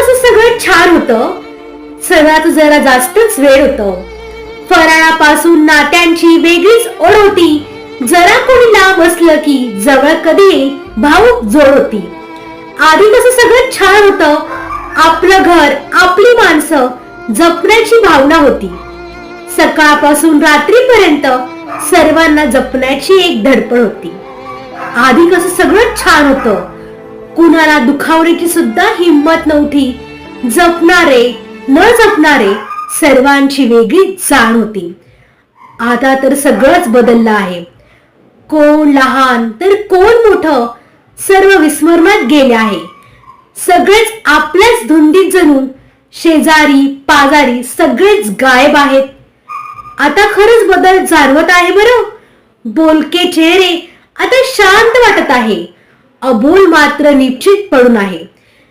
कसं सगळं छान होतं. सणात जरा जास्तच वेळ होतं. फराळापासून नात्यांची वेगळीच ओढ होती. जरा कोणी लांब असलं की जवळ कधी भाऊक जोड होती. आधी कसं सगळं छान होतं. आपलं घर, आपली माणसं जपण्याची भावना होती. सकाळपासून रात्रीपर्यंत सर्वांना जपण्याची एक धडपड होती. आधी कसं सगळं छान होतं. कुणाला दुखावण्याची सुद्धा हिंमत नव्हती. जपणारे न जपणारे सर्वांची वेगळी जाण होती. आता तर सगळंच बदललं आहे. कोण लहान तर कोण मोठं सर्व विस्मरणात गेले आहे. सगळेच आपल्याच धुंदीत जणून शेजारी पाजारी सगळेच गायब आहेत. आता खरंच बदल जाणवत आहे बरं. बोलके चेहरे आता शांत वाटत आहे. अबोल मात्र निश्चित पडून आहे.